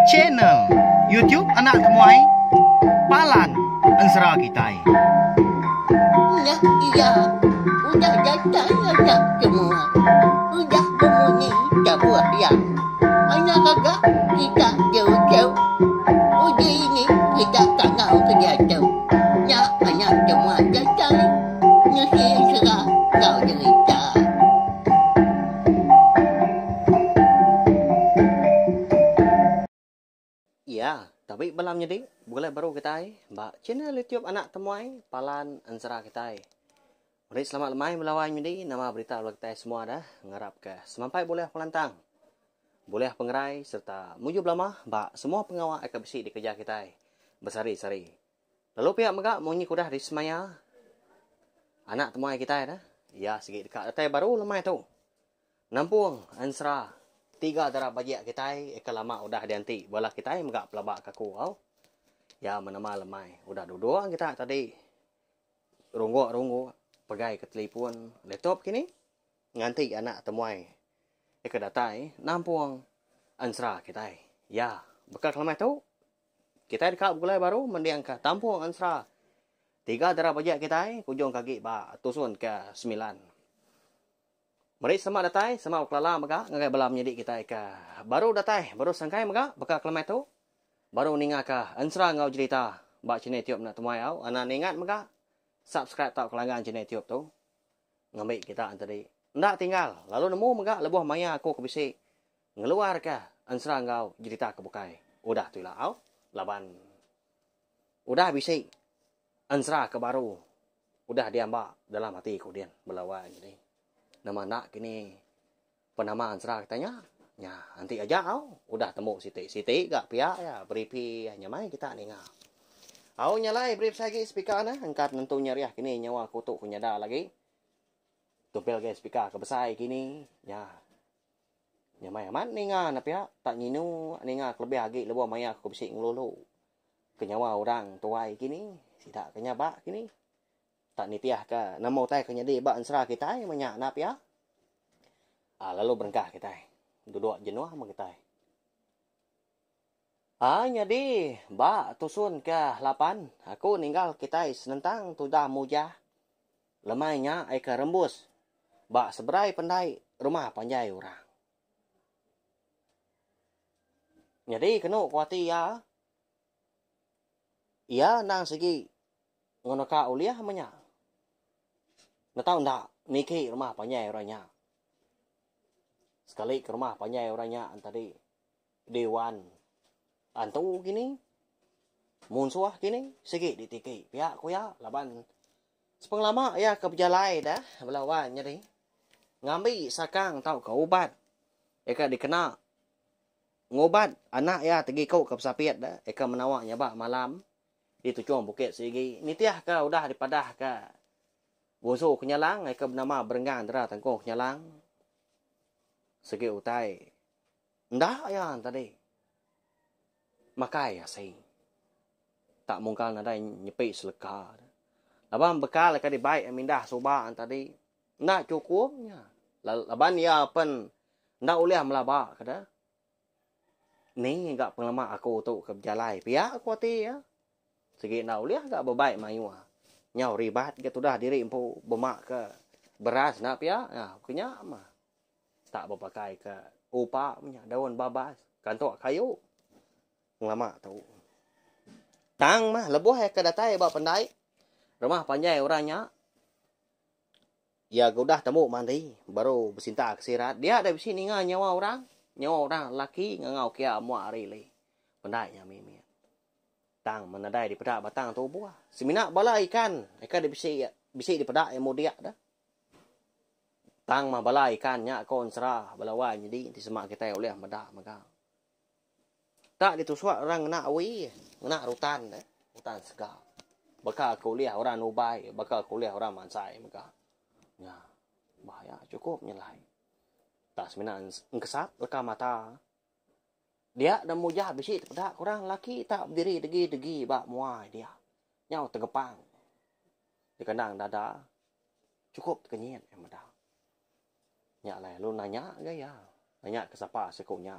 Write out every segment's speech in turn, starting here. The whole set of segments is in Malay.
channel YouTube Anak Temuai Palan Ensera Kitai. Nah, iya, udah datang anak semua. Udah berbunyi sebuah yang anak kakak kita jauh-jauh. Uji ini kita tak mau kerja jauh. Ya, anak semua datang. Nusi serah kau cerita. Ya, tapi malam jadi boleh baru kita mbak channel YouTube Anak Temuai Palan Ensera kita. Mari selamat lemai melawan jadi nama berita kita semua dah ngarap ke semampai boleh pelantang. Boleh pengerai serta muju belama mbak semua pengawal akan besi di kerja kita. Bersari-sari. Lalu pihak megak monyi kudah di semaya Anak Temuai kita dah. Ya, sikit dekat datai baru lemai tu. Nampung Ensera 3 darah bajak kita lama udah dianti bola kita megak pelabak kaku au. Ya menama lemai. Udah duduk kita tadi. Runggu pegai ke telefon laptop kini nganti Anak Temuai. Datai nampung Ensera kita. Ya, bekal lemai tu. Kita dekat gulai baru mendiang ke tampung Ensera. 3 darah bajak kita kujung kaki ba tusun ke 9. Mari selamat datai, selamat kelala maka ngagai belam menjadi kita ke. Baru datai, baru sangkai maka bekal kelemai tu. Baru ninga ke Ensera ngau cerita bak channel YouTube Nak Temuai au. Ana ningat maka subscribe tak kelangan channel YouTube tu. Ngambil kita tadi. Ndak tinggal, lalu nemu maka lebuh maya aku ke bisik. Ngeluar ke Ensera ngau cerita ke bukai. Udah tu lah au. Laban. Udah bisik. Ensera ke baru. Udah diambak dalam hati kemudian berlawan jadi. Nama nak kini penama Ensera katanya. Ya, nanti aja au. Udah temu Siti gak pihak ya. Beripi hanya mai kita ninga. Au nyalai brief lagi speaker na. Angkat nentu nyariah kini nyawa kutuk kunyada lagi. Tumpil ke speaker kebesai kini. Ya. Nyamai aman ninga na pihak. Tak nyinu ninga kelebih lagi. Lebuh maya aku bisik ngelulu. Kenyawa orang tuai kini. Sidak kenyabak kini. Tak nitiah ke namo tai ke nyadi bak Ensera kita menyak nap ya. Lalu berengkah kita. Duduk jenuh sama kita. Nyadi bak tusun ke 8. Aku ninggal kita senentang tudah mujah. Lemainya ke rembus. Bak seberai pandai rumah panjai orang. Jadi kena kuati ya. Ia nang segi ngono ka uliah menyak. Nak tahu ndak niki rumah panjai orangnya. Sekali ke rumah panjai orangnya tadi dewan antu gini munsuah gini segi ditiki pihak ku ya laban sepeng lama ya ke berjalai dah belawan jadi ngambil sakang tahu ke ubat eka dikena ngobat anak ya tegi kau ke pesapiat dah eka menawaknya bak malam di tujuan bukit segi nitiah ka udah dipadah ka Busu kenyalang, ai ke nama berenggang dera tangkong kenyalang. Segi utai. Ndak ya tadi. Makai ya sei. Tak mungkal nada nyepi seleka. Laban bekal ka di baik mindah soba tadi. Ndak cukupnya. Laban ya pen ndak uliah melaba kada. Ni enggak pengalaman aku tu ke berjalai. Pihak aku hati ya. Segi ndak uliah enggak berbaik mayu. Nyau ribat ke tudah diri empu bemak ke beras nak pia ya punya mah tak berpakai ke upa punya daun babas kantok kayu lama tahu tang mah lebuh ke datai ba pandai rumah panjai orangnya ya udah temu mandi baru bersinta ke sirat dia ada di sini nyawa orang laki ngau kia mua rile pandai nya mimi tang menadai di pedak batang tu buah. Semina bala ikan di bisi di pedak yang mudia dah. Tang mah bala ikan nya kon serah balawan jadi di semak kita oleh medak maka. Tak ditusuk orang nak awi, nak rutan dah. Rutan segar. Bakal kuliah orang nubai, bakal kuliah orang mansai maka. Ya. Bahaya cukup nyelai. Tak semina engkesat rekam mata. Dia dah mujah bisi dak kurang laki tak berdiri degi bak muai dia. Nyau tegepang. Di kandang dada. Cukup kenyit yang dah. Nyak lah lu nanya gaya. Nanya ke siapa sekunya.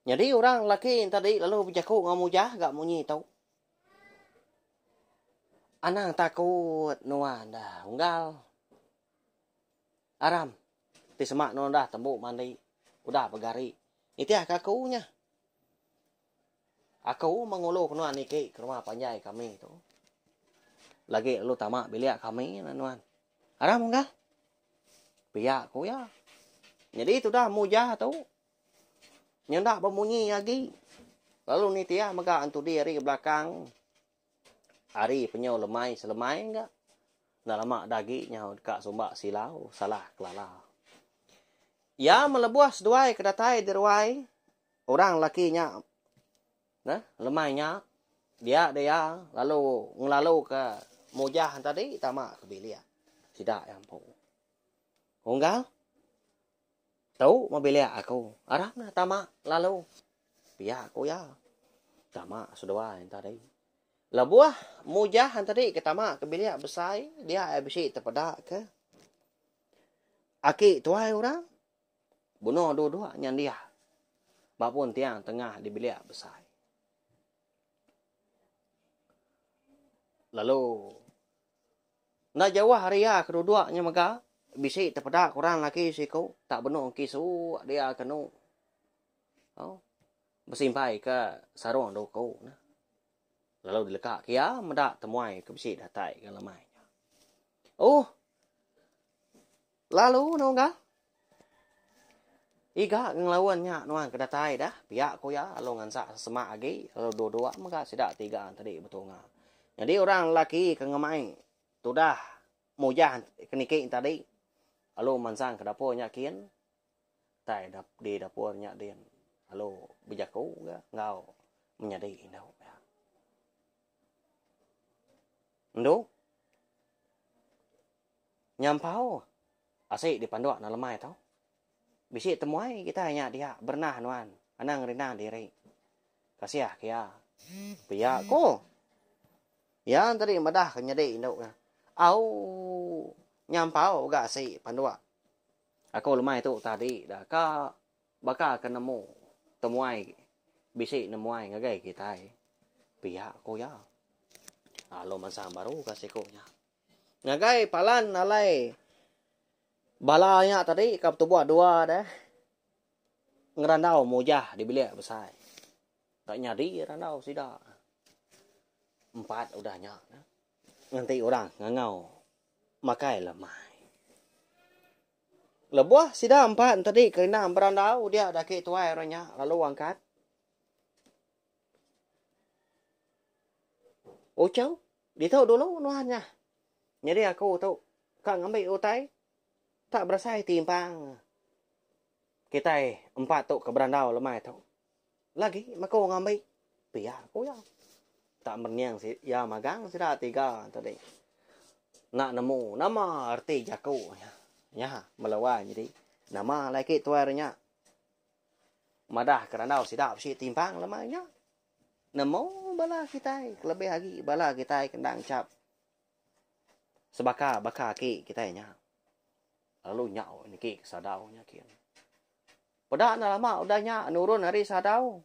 Jadi orang laki yang tadi lalu berjaku dengan mujah gak munyi tau. Anang takut nuan dah unggal. Aram. Ti semak nuan dah tembuk mandi. Udah pegari. Itu kakunya. Aku mengulu nuan niki ke rumah panjai kami tu. Lagi lu tamak biliak kami nuan. Aram unggal. Biak ku ya. Jadi itu dah mujah tu. Nyendak berbunyi lagi. Lalu ni Tia mega antu diri ke belakang. Ari penyo lemai selemai enggak. Dah lama daginya dekat sumbak silau. Salah kelala. Ya melebuah seduai kedatai diruai. Orang lakinya. Nah, lemainya. Dia. Lalu ngelalu ke mujah tadi. Tamak ke bilia. Tidak yang pun. Unggal. Tahu mobil aku. Arah na tama lalu. Pihak aku ya. Tama sudah yang tadi. Labuah mujah yang tadi ke tama ke bilik besar. Dia habis terpedak ke. Aki tuai orang. Bunuh dua-dua yang dia. Bapun tiang tengah di bilik besar. Lalu. Nak jawah haria kedua-duanya mega. Bisi terpedak kurang lagi siku. Tak benar kisu dia kena. Oh. Bersimpai ke sarung doko. Lalu dilekat kia mendak temuai ke bisi datai ke lemainya. Oh. Lalu nongga. Iga ngelawannya nuan ke datai dah. Pihak ko ya lalu ngansak semak lagi. Lalu dua-dua maka sidak tiga tadi betul ngah. Jadi orang laki ke ngemai. Tu dah mujah kenikik tadi. Lalu mansang ke dapurnya kian. Tai di dapurnya dia. Lalu bijaku ngau menyadi indau. Ndu. Nyampau. Asyik dipanduak na lemai tau. Bisi temuai kita hanya dia bernah nuan. Anang rinang diri. Kasih kia. Pia ko. Ya tadi madah kenyadi indau. Au. Nyampau gak si pandua. Aku lemai tu tadi dah ka baka ke nemu temuai bisi nemuai ngagai kita. Pihak ko ya. Lo mansang baru kasih ko nya. Ngagai palan alai balanya tadi kap tu buat dua dah. Ngerandau mujah di bilik besar. Tak nyadi randau sida. 4 udahnya. Nanti orang ngangau. Makai lemai. Lebuah sida 4 tadi kena berandau dia dah ke tuai orangnya lalu angkat. Ocau, dia tahu dulu nuannya. Jadi aku tahu kang ambil utai tak berasai timpang. Kita 4 tu ke berandau lemai tahu. Lagi maka ngambil pia aku ya. Tak berniang si ya magang sida 3 tadi. Nak nemu nama arti jaku ya melawan jadi nama lagi tuarnya madah kerana sidap si timpang lemahnya nemu bala kita lebih lagi bala kita kendang cap sebaka baka ki kita nya lalu nyau ni ki sadau nya kian pada lama udahnya nurun hari sadau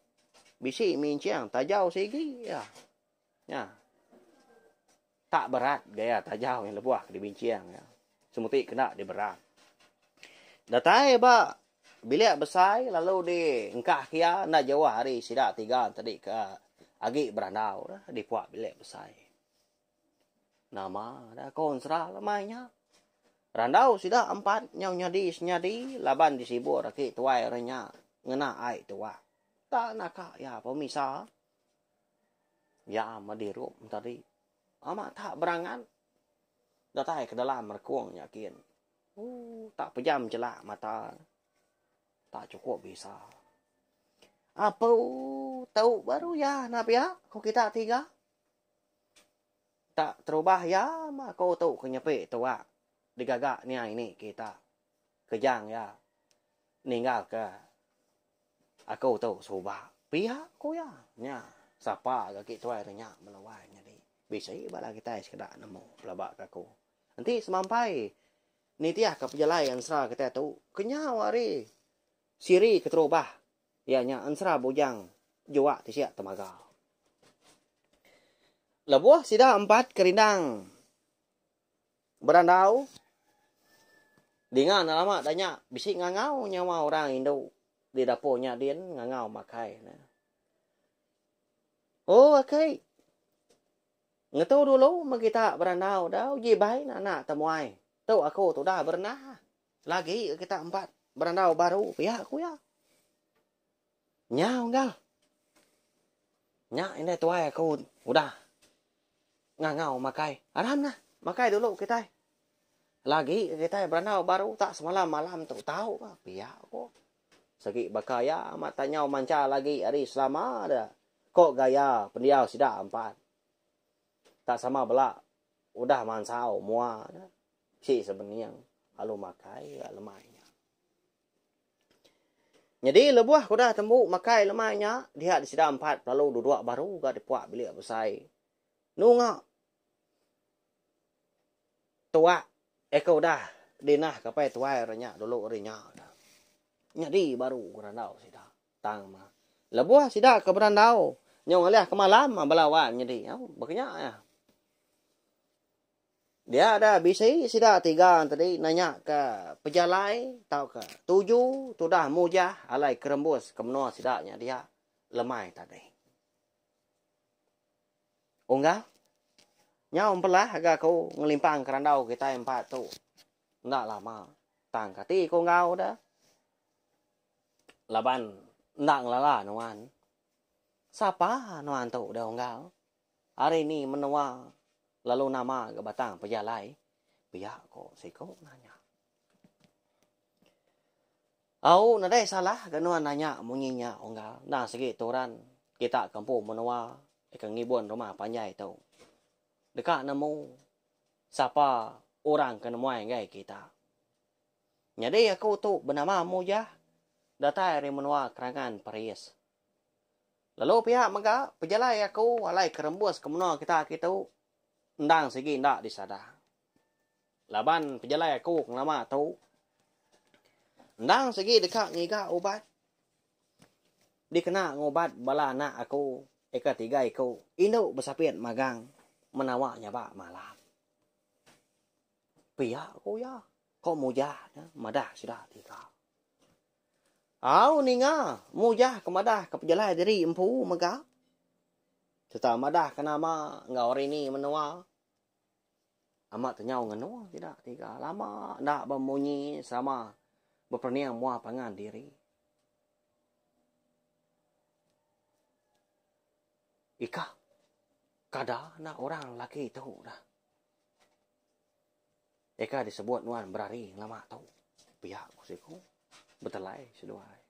bisi minciang tajau sigi ya tak berat gaya tajau yang lebuah di binciang ya. Semuti kena di berat. Datai ba bilik besar lalu di engkah kia nak jawah hari sida 3 tadi ke agi berandau dah di puak bilik besar. Nama dah konsra lamanya. Randau sida 4 nyau nyadi laban disibur laki tuai orangnya ngena ai tua. Tak nak ya pemisah. Ya madirup tadi. Amat tak berangan. Datai ke dalam merkuang yakin. Tak pejam celak mata. Tak cukup bisa. Apa tahu baru ya nabi ya. Kau kita 3. Tak terubah ya. Kau tahu kenyape tua. Digagak ni ini kita. Kejang ya. Ninggal ke. Aku tahu subah. Pihak ko ya. Nya. Siapa kaki tuai renyak melawainya di. Bisa bala kita sekedar nemu pelabak aku. Nanti semampai ni tiah ke perjalanan serah kita tu kenyau hari siri keterubah Ianya ansra bujang jua tisia temaga. Lebuah sida 4 kerindang berandau. Dengan lama tanya bisik ngangau nyawa orang Indo di dapurnya dia ngangau makai. Oh okay. Ngatu dulu kita berandau dah uji baik anak temuai. Tahu aku tu dah pernah. Lagi kita 4 berandau baru pihak aku ya. Nya enggak. Nya ini tuai aku udah ngangau makai. Aram nah, makai dulu kita. Lagi kita berandau baru tak semalam malam tu tahu apa pihak aku. Segi bakaya matanya manca lagi hari selama ada. Kok gaya pendiau sida 4. Tak sama belak. Udah mansau mua. Si sebenarnya lalu makai lemahnya. Jadi lebuah ko dah tembuk makai lemahnya. Dia di sida 4 lalu duduk baru gak dipuak bilik besai. Nunga. Tua. Eko dah dinah kapai tuai renya dulu renya dah. Jadi baru berandau sida. Tang mah. Lebuah sida ke berandau. Nyong aliah ke malam belawan jadi. Baknya ya. Dia ada bisi sida 3 tadi nanya ke pejalai tahu ke 7 tu dah mujah alai kerembus kemno sidanya dia lemai tadi. Enggak? Nyau pelah agak kau ngelimpang kerandau kita 4 tu. Ndak lama. Tang kati kau ngau dah. Laban ndak ngelala nuan. Siapa nuan tu dah ngau. Hari ni menua lalu nama ke batang pejalai. Pihak kau siko nanya. Au nadai salah ke nuan nanya munyinya ngau. Nah segi turan kita kampung menua ikan ngibun rumah panjai tu. Dekat nemu siapa orang kenemuan gay kita. Jadi aku tu bernama Mujah datang dari menua kerangan Paris. Lalu pihak maka pejalai aku alai kerembus ke menua kita ndang segi ndak disada. Laban pejalai aku nama tu ndang segi dekat ngiga ubat. Dikena ngobat bala anak aku eka 3 aku induk besapian magang. Menawaknya pak malam. Pihak aku ya. Kok mujah ya. Madah sudah 3. Au ninga. Mujah ke madah ke pejalai diri empu mega. Serta madah ke nama. Enggak hari ini menua. Amat ternyau ngenu. Tidak 3. Lama. Ndak bemunyi sama. Berperniang muah pangan diri. Ika. Kada nak orang laki tahu dah. Eka disebut nuan berari lama tahu. Pihak kusiku betelai seduai.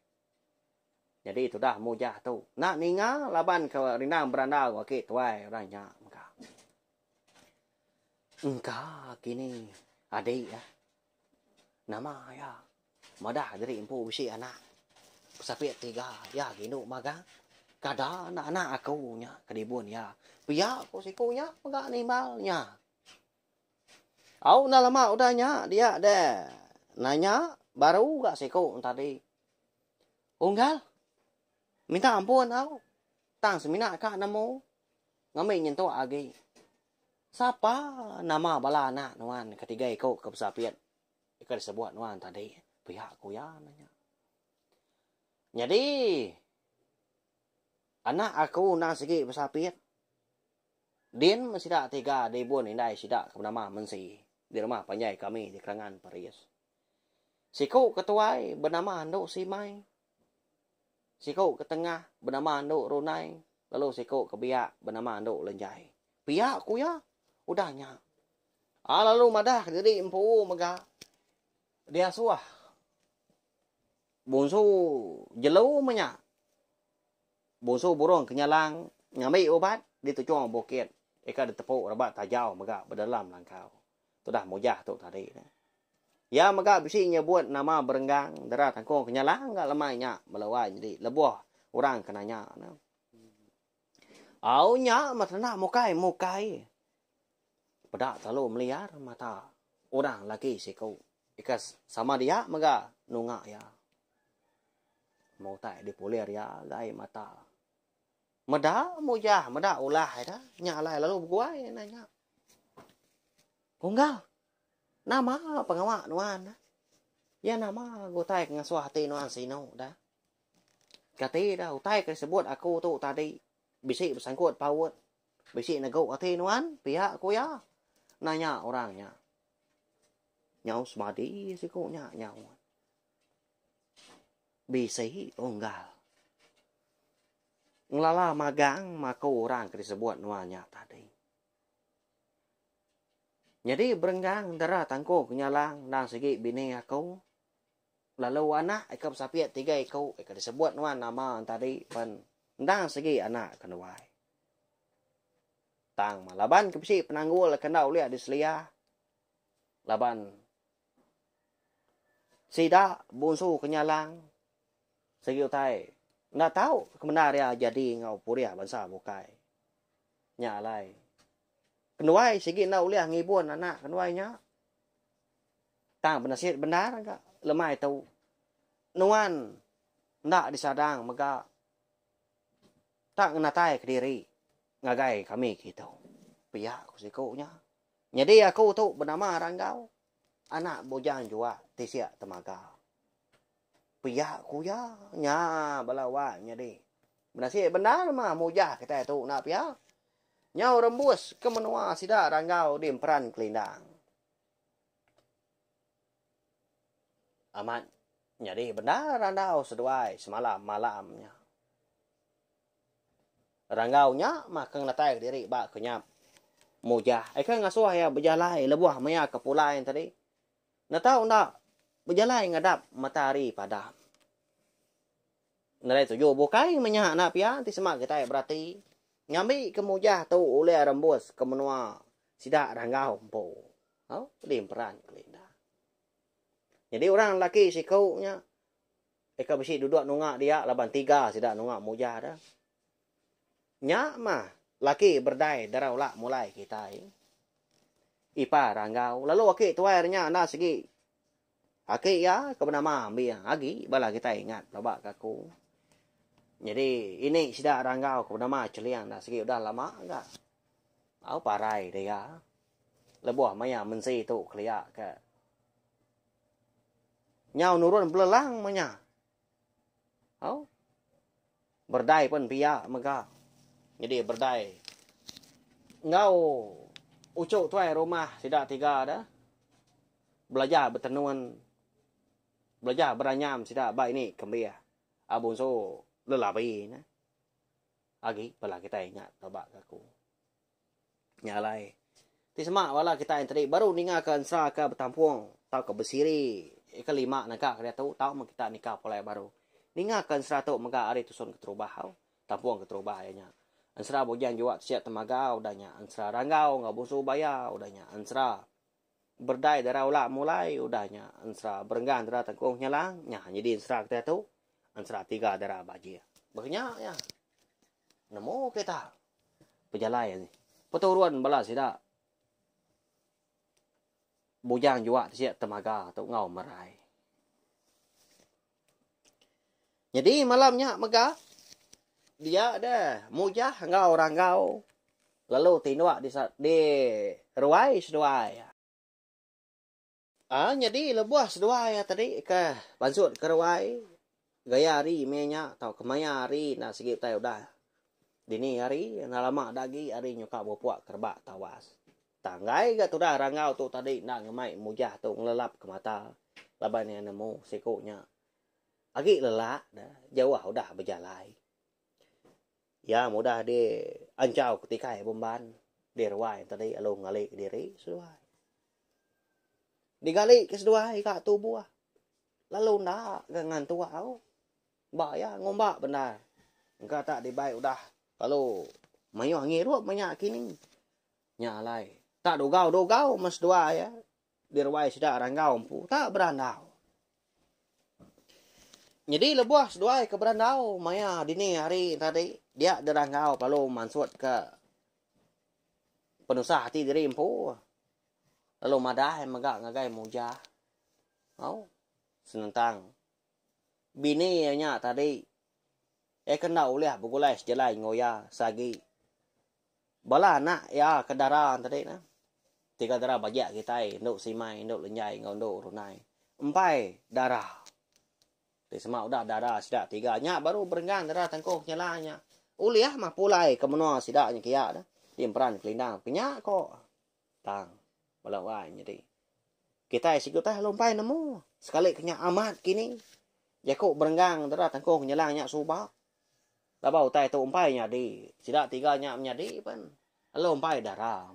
Jadi itu dah mujah tu. Nak ninga laban ke rinang beranda wakit tuai orangnya engka. Engka kini adik ya. Nama ya. Madah dari empu bisi anak. Pesapit 3 ya ginu magang. Kada anak-anak aku nya kedibun ya. Pihak ko sikunya enggak animalnya. Au na lama udahnya dia deh. Nanya baru gak siku tadi. Unggal. Minta ampun au. Tang semina ka namo. Ngami nyentuh agi. Siapa nama bala anak nuan ketiga iko kepesapian. Ika disebut nuan tadi. Pihak ko ya nanya. Jadi anak aku nang segi besapiat. Din masih tak 3 debun indai sidak bernama Mensi. Di rumah panjai kami di Kerangan Paris. Siku ketuai bernama Anduk Simai. Siku ke tengah bernama Anduk Runai. Lalu siku ke biak bernama Anduk Lenjai. Biak aku ya. Udahnya. Lalu madah jadi empu mega. Dia suah. Bungsu jelu menyak. Bungsu burung kenyalang ngambil obat ditujuan bukit. Eka ditepuk rabat tajau mega berdalam langkau. Tu dah mujah tu tadi. Ya mega bisi nyebut nama berenggang darah tangkung kenyalang enggak lemahnya melawan jadi lebuh orang kenanya. Aunya matana mukai. Pedak selalu meliar mata orang lagi siku. Eka sama dia mega nungak ya. mau tai dipolir ya gai mata. Meda mujah, meda ulah dah. Nya lai lalu buai nanya. Unggal. Nama pengawa nuan. Ya nama gutai ngasuh hati nuan sino dah. Kati dah utai sebut aku tu tadi bisik bersangkut paut. Bisik nego hati nuan pihak aku ya. Nanya orangnya. Nyau semadi sikunya nyau. Bisik unggal. Nglala magang maka orang disebut nuanya tadi. Jadi berenggang darah tangko kenyalang dan segi bini aku. Lalu anak ikap sapiat 3 ikau ikap disebut nuan nama tadi pen dan segi anak kenuai. Tang malaban kepsi penanggul kendau lihat di selia. Laban sida bunsu kenyalang segi utai. Nggak tahu kebenaran jadi ngau puria bangsa bukai. Nyalai. Kenuai segi nau liah ngibun anak kenuainya. Tang benasit benar enggak? Lemai tahu. Nuan ndak disadang maka tak ngatai ke diri. Ngagai kami gitu. Pihak aku sikunya. Jadi aku tu bernama Ranggau. Anak bojang jua tisiak temaga. Pihak ku ya nya balawa nya di benasi benar mah mujah kita tu nak pihak nyau rembus ke menua sida Ranggau di peran kelindang amat jadi benar Ranggau seduai semalam malamnya Ranggau nya mah keng natai diri ba kenyap mujah kan ngasuh ya berjalai lebuah maya kepulai tadi na tahu ndak berjalan ngadap matahari padam. Nalai tu yo bukai menyak nak pia ti semak kita berarti ngambi kemujah tu oleh rembus ke menua sidak Ranggau po. Hau lim peran kelinda. Jadi orang laki si kau nya eka besi duduk nungak dia laban 3 sidak nungak mujah dah. Nya mah laki berdai darau lak mulai kita ipa Ranggau lalu laki tuairnya na segi Aki ya kebenama ambil agi bala kita ingat babak kaku. Jadi ini sudah Ranggau kebenama celiang dah segi udah lama enggak. Au parai dia. Lebuah maya mensi tu kelia ke. Nyau nurun belelang manya. Au. Berdai pun pia mega. Jadi berdai. Ngau ucuk tuai rumah sudah 3 dah. Belajar bertenuan belajar beranyam sida ba ini kembia abun so lelabi na agi bala kita ingat tabak aku nyalai ti semak wala kita yang tadi baru ningakan saka bertampuang tau ke besiri kelima naka kada tahu tahu kita nikah pulai baru ningakan 100 mega ari tusun keterubah tampuang keterubah ayanya ansra bojang jua siap temaga udahnya ansra Ranggau ngau busu bayar udahnya ansra berdai darah ulak mulai udahnya ansra berenggan darah tengkung nyalang nya jadi ansra kita tu ansra 3 darah bajia banyak ya nemu kita pejalai ni peturuan bala sida bujang jua siap temaga tu ngau merai jadi malamnya mega dia ada mujah ngau Ranggau lalu tinua di ruai seduai jadi lebuah sedua ya tadi ke bansut ke rawai gaya hari menya atau kemaya hari na segi tai udah dini hari na lama dagi hari nyuka bopuak kerbak tawas tanggai ga tu dah Ranggau tu tadi nak ngemai mujah tu ngelelap ke mata laban yang nemu sikunya agi lelak dah jauh udah berjalai ya mudah di ancau ketika bomban di rawai tadi alung ngalik diri suai digali ke sedua ika tu buah lalu ndak gangan tua au ba ya ngombak benar engka tak dibai udah kalau mayo ngirup banyak kini nyalai tak dogau mas dua ya dirwai sida Ranggau pu tak berandau jadi lebuah sedua ke berandau maya dini hari tadi dia di Ranggau palu mansut ke penusah hati diri empu lalu madah megak ngagai mujah. Au senentang bini nya tadi kena uliah begulai sejelai ngoya sagi bala anak ya kendaraan tadi na tiga darah bajak kita nduk simai nduk lenyai ngau nduk runai empai darah di semak udah darah sidak tiga nya baru berenggan darah tangkok nyalanya uliah mah pulai ke menua sidaknya kia dah timperan kelindang punya kok tang balawai jadi kita sikut teh lompai nemu sekali kenya amat kini ya kok berenggang darah tangkok nyalanya subak labau tai tu umpai nya di sidak tiga nya menjadi pan lompai darah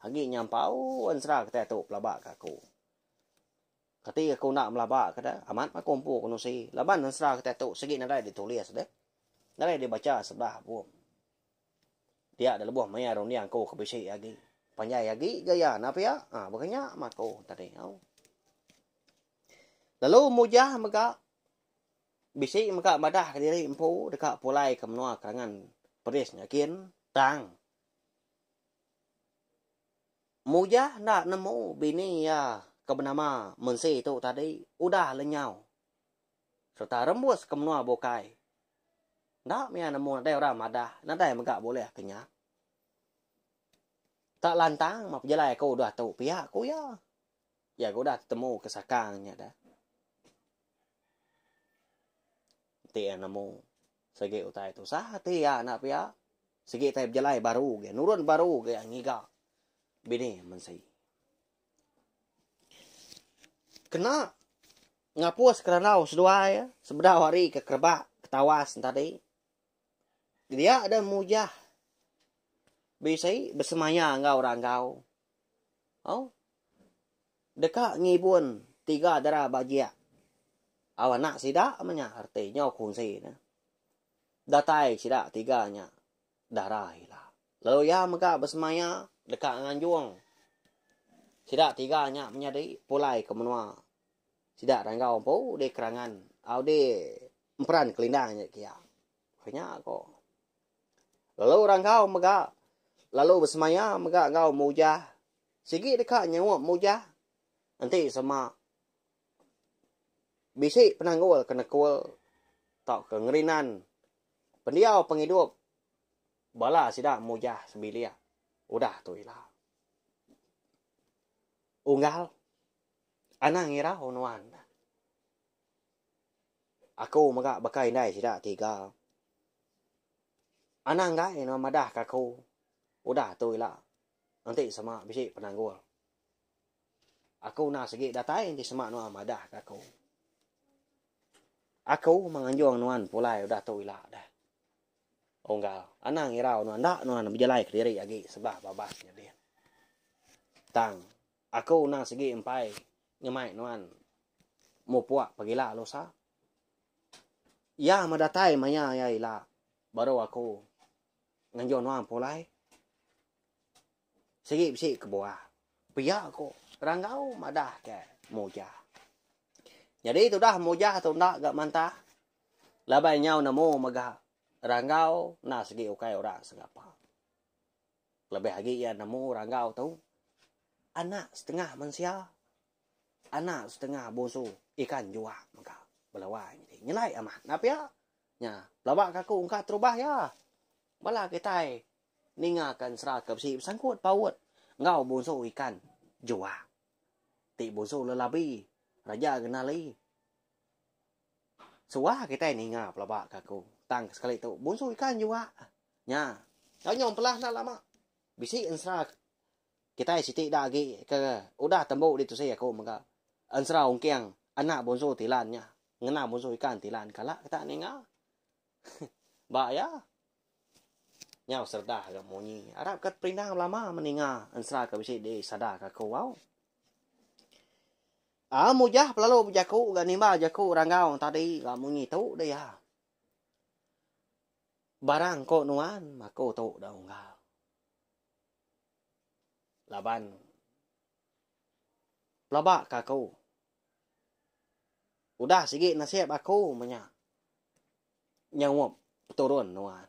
hagi nyampau ansra kita tu pelabak kaku ketika aku nak melabak kada amat mak kompo kono si laban ansra kita tu segi nadai ditulis deh nadai dibaca sebelah buam dia ada lebuh maya ron yang ko kebisi lagi panjai lagi gaya napa ya makanya mak ko tadi lalu mujah maka bisi maka madah ke diri empu dekat pulai ke menua karangan perisnya kin tang mujah nak nemu bini ya kebenama mensi itu tadi udah lenyau serta rembus ke menua bokai ndak mia nemu nadai orang madah nadai maka boleh kenyak tak lantang map jelai kau udah tahu pihak ku ya kau udah ketemu kesakangnya dah ti nemu segi utai tu sah ti ya nak pihak segi tai jelai baru ge nurun baru ge ngiga bini mensi kena ngapus keranau sedua ya sebedah hari ke kerbak ketawas tadi dia ada mujah bisa bersemaya engkau orang kau dekat ngibun tiga darah bajia awanak sidak amanya artinya kunsi na datai sidak tiganya darah hilang lalu ya maka bersemaya dekat nganjuang sidak tiganya menjadi pulai ke menua sidak ranggau po de kerangan au de emperan kelindangnya kia kanya kok lalu ranggau maka lalu bersemaya maka ngau mujah sigi dekat nyawa mujah nanti sama bisi penanggul kena kual tak kengerinan pendiau penghidup bala sidak mujah sembilia udah tu ilah unggal anang ngira honuan aku maka bakai nai sidak tiga anang gai no madah kaku udah tu ilah nanti sama bisi penanggul aku nak segi datai nanti sama no madah kaku aku menganjung nuan pulai udah tu ilah dah unggal anang ngira nuan dak nuan berjalai ke diri lagi sebelah babasnya dia tang aku nang segi empai ngemai nuan mau puak pagila losa ya madatai maya ya ila baru aku nganjung nuan pulai segi bisi ke bawah pia aku ranggau madah ke mujah jadi itu dah mujah tu ndak gak mantah labai nyau namo maga ranggau na segi ukai orang segapa lebih lagi ya namo ranggau tu anak setengah manusia anak setengah bosu ikan jua maka belawai nyelai amat napa ya nya lawak kaku ungkat terubah ya bala kita ningakan serakap si sangkut paut ngau bosu ikan jua ti bosu lelabi raja kenali suah kita ninga pelabak kaku tang sekali tu bosu ikan jua nya kau nyom pelah na lama bisi insra kita siti dagi ke udah tembuk di tu saya aku maka ansra ungkiang anak bonso tilannya ngena bonso ikan tilan kala kita ninga ba ya nyau serdah ga monyi arab kat perindang lama meninga ansra ka bisi di sada ka ko wow mujah pelalu jaku ga nimba jaku ranggau tadi ga monyi tu de ya barang ko nuan mako tu da unggal laban labak kaku udah sige nasihat aku menya nyawop turun nuan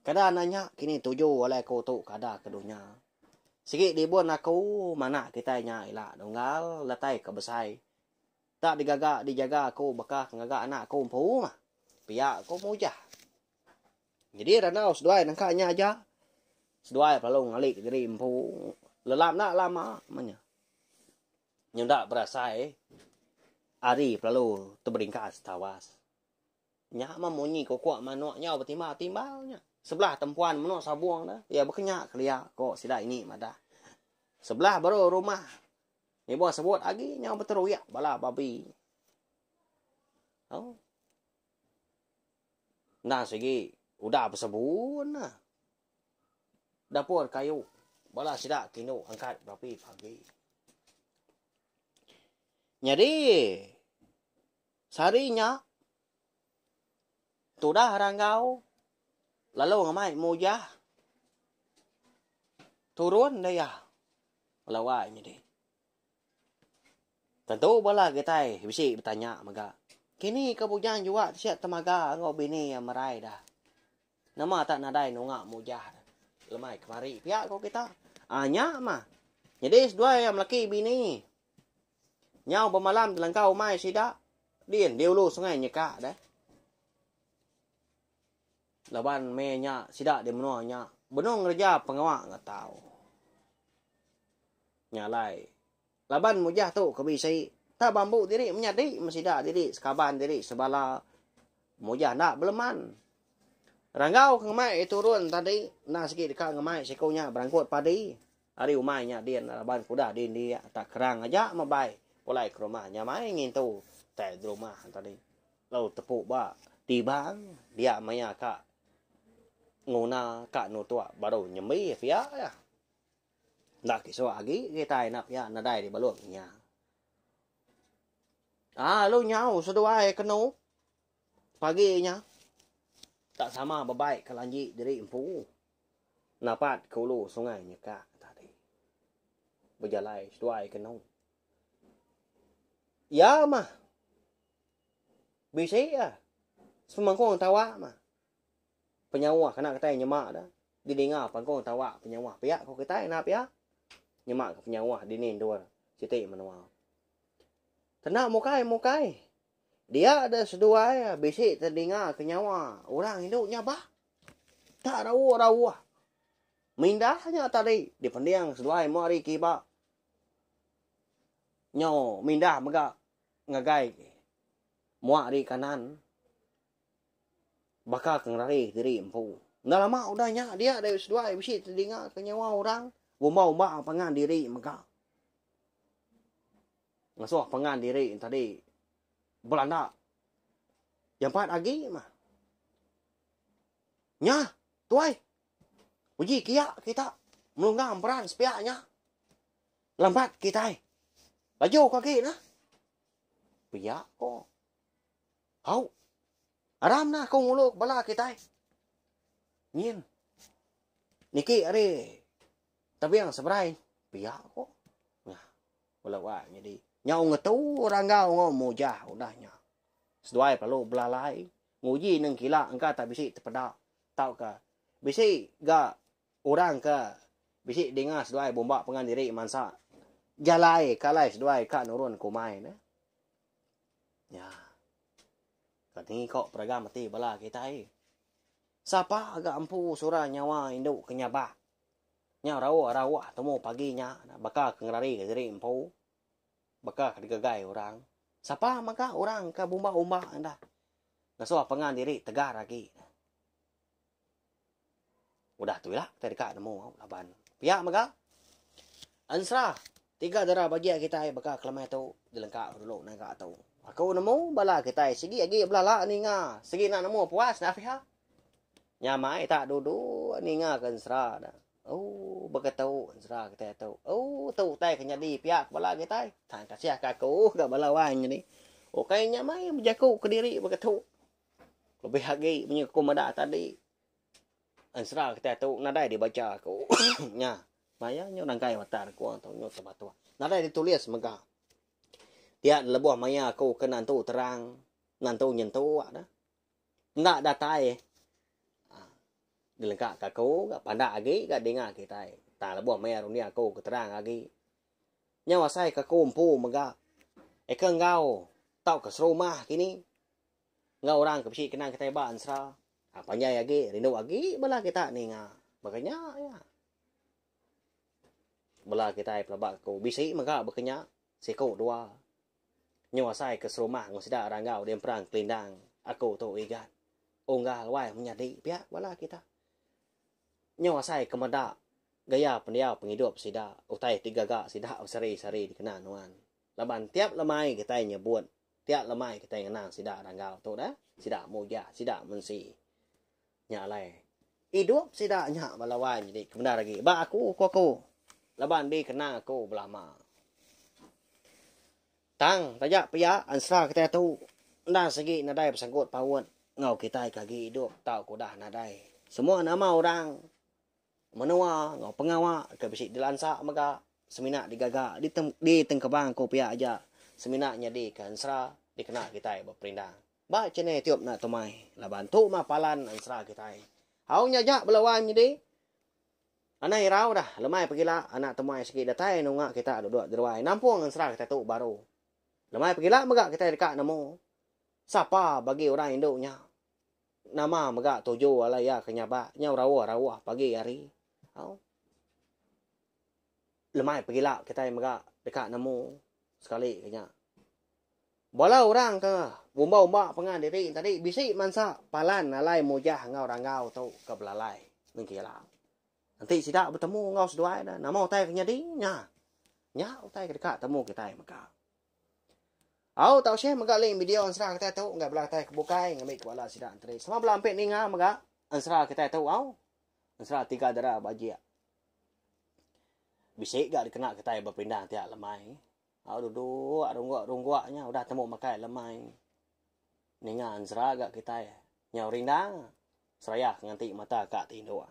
kada nanya kini tuju oleh ko tu kada kedunya sige dibun aku mana kita nya ila donggal latai ke besai Tak dijaga aku bakal ngagak anak aku empu mah. Pihak aku mujah. Jadi ranau seduai nangkanya aja. Seduai perlu ngalik diri empu. Lelam nak lama manya. Nyunda berasa ari perlu terberingkas tawas. Nya mamunyi ko kuat manuk nyau bertimbal-timbalnya. Sebelah tempuan manuk sabuang dah. Ya berkenyak kelia kok sida ini madah. Sebelah baru rumah. Ni buat sebut lagi nyau berteruyak bala babi. Oh. Nah segi udah bersebun nah. Dapur kayu. Bala sida kinu angkat babi pagi. Jadi sarinya tudah ranggau lalu ngamai mujah turun dah ya lawai ni deh. Tentu bala kita bisi bertanya maga. Kini kebujan juga siap temaga ngau bini yang merai dah. Nama tak nadai nungak mujah. Lemai kemari pihak kau kita. Anya mah. Jadi dua yang laki bini. Nyau bermalam dalam kau mai sida. Dien dia ulu sungai nyeka dah. Laban menya sida dia menuanya. Benung kerja pengawak nggak tahu. Nyalai. Laban mujah tu kebisai. Tak bambu diri menyadi mesida diri sekaban diri sebala mujah nak beleman. Ranggau ngemai turun tadi nak sikit dekat ngemai sekunya berangkut padi. Hari umainya dia laban kuda dia tak kerang aja mabai. Pulai ke rumahnya mai ingin tu tak di rumah tadi. Lalu tepuk ba tibang dia maya kak nguna kak no tua baru nyembi via ya. Nak kisah lagi kita nak ya nadai di baluknya. Lu nyau seduai kenu paginya tak sama babaik kelanji diri empu. Napat ke ulu sungai nyeka tadi. Berjalai seduai kenu. Ya mah. Bisa ya. Semangkong tawa mah. Penyawa kena kata nyemak dah. Didengar pangkong tawa penyawa. Pihak kau kata nak pihak. Nyemak ke penyawa dinin dua. Siti menua. Tenang mukai. Dia ada seduai bisik terdengar ke nyawa. Orang hidupnya bah. Tak rawa. Mindahnya tadi. Di pendiang seduai mari kiba. Nyo mindah megak. Ngagai. Muak di kanan. Bakal kengrari diri empu. Dah lama udahnya. Dia ada seduai bisik terdengar ke nyawa orang. Umba-umba pangan diri megak. Ngasuh pangan diri tadi. Belanda. Yang empat lagi mah. Nya. Tuai. Uji kia kita. Melunggam peran sepiaknya. Lambat kita. Baju kaki nah. Piak kok. Hau. Aram nah kau nguluk bala kita. Nyin. Niki are. Tapi yang seberai. Piak kok. Nah. Wala jadi. Nyau ngetu ranggau ngau mujah udahnya. Seduai perlu belalai. Nguji neng kila engkau tak bisik terpedak. Tahu ke? Bisik ga orang ke? Bisik dengar seduai bomba pengan diri mansa. Jalai kalai seduai kak nurun kumai nah. Ya. Katini kok peragam mati bala kita Siapa agak ampu surah nyawa induk kenyabah. Nya rawa temu paginya bakal kengrari ke diri empu. Bakal digagai orang. Siapa maka orang ke bumba-umba anda. Ngasuh pengan diri tegar lagi. Udah tu lah terdekat nemu laban. Pihak maka ansra 3 darah bagi kita bakal kelamai tu dilengkap dulu nak tu. Aku nemu bala kita segi lagi belala ni nga. Segi nak nemu puas nak pihak. Nyamai tak dudu ni nga kan ansra dah. Oh, berkatau ansra kita tahu. Oh, tu tai kena di pihak bala kita. Tang kasih aku gak bala wan ni. Oh, kayaknya mai berjaku ke diri berkatau. Lebih lagi punya komada tadi. Ansra kita tahu nadai dibaca aku. Nya, maya nyo nangkai mata aku atau nyo sebatu. Nadai ditulis mega. Dia lebuh maya aku ke nantu terang. Nantu nyentu ada. Nggak datai. Dilengkap aku gak pandak lagi gak dengar kita. Tak lebuh maya dunia aku keterang lagi. Nyawa saya ke kumpu mega. Eka ngau tau ke serumah kini. Ngau orang ke psi kenang kita ba ansra. Apanya lagi rindu lagi bala kita ni nga. Makanya ya. Bala kita pelabak ko bisi maka bekenya seko dua. Nyawa sai ke serumah ngosida orang ngau dem perang kelindang. Aku tu igat. Onggal wai menjadi pihak bala kita. Nyawa sai kemada gaya pendiau penghidup sida utai tiga gak sida sari-sari dikenal nuan. Laban tiap lemai kita nyebut, tiap lemai kita ngenang sida ranggau tu dah, sida muja, sida mensi. Nya lai. Hidup sida nya balawan jadi kebenar lagi. Ba aku. Laban bi kenang aku belama. Tang tajak pia ansra kita tu nda segi nadai bersangkut pawon ngau kita kagi hidup tau ko dah nadai. Semua nama orang menua ngau pengawa ke bisi dilansa maka seminak digagak di tengkebang ko pia aja seminaknya di kansra dikena kita berperindang ba cene tiup na tomai la bantu ma palan ansra kita hau nyajak belawan jadi anai rau dah lemai pergila anak tomai sikit datai nunga kita duduk derwai nampung ansra kita tu baru lemai pergila megak kita dekat namo siapa bagi orang induknya nama megak tuju alaya kenyaba nyau rawa pagi hari hau lemai pergilah kita megak dekat nemu sekali kenya. Bola orang ke bomba pengan diri tadi bisi mansa palan alai mujah ngau rangau tu ke belalai mengkira. Nanti sidak bertemu ngau seduai dah nama utai kenya di nya. Nya utai dekat temu kita megak. Au tau syeh megak link video ansra kita tu enggak belah tai kebukai ngambil kuala sidak antri. Sama belah ampek ni ngah megak ansra kita tu au. Ansra tiga darah bajia. Bisik gak dikena kita berpindah tiap lemai. Duduk runggak-runggaknya udah temu makai lemai. Ningan serah gak kita nyau rindang. Seraya nganti mata kak tindu.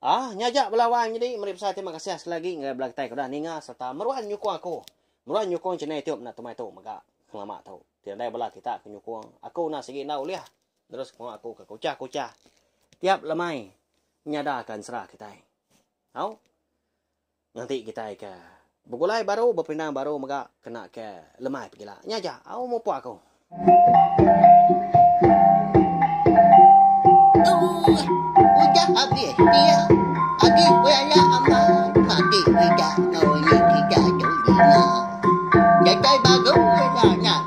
Nyajak belawan jadi mari saya terima kasih sekali lagi ngai belah kita udah ninga serta meruan nyukung aku. Meruan nyukung cenai tiup nak tumai tu maka lama tau. Tiada belah kita ke nyukung. Aku nak segi nau liah. Terus aku ke kucah. Tiap lemai nyadakan serah kita. Tahu? Nanti kita ke begulai baru berpindah baru maka kena ke lemai pergilah nyaja au mau puak aku Udah habis dia agi kuala aman mati tidak ngau ni tidak jolina jadai baru dah nak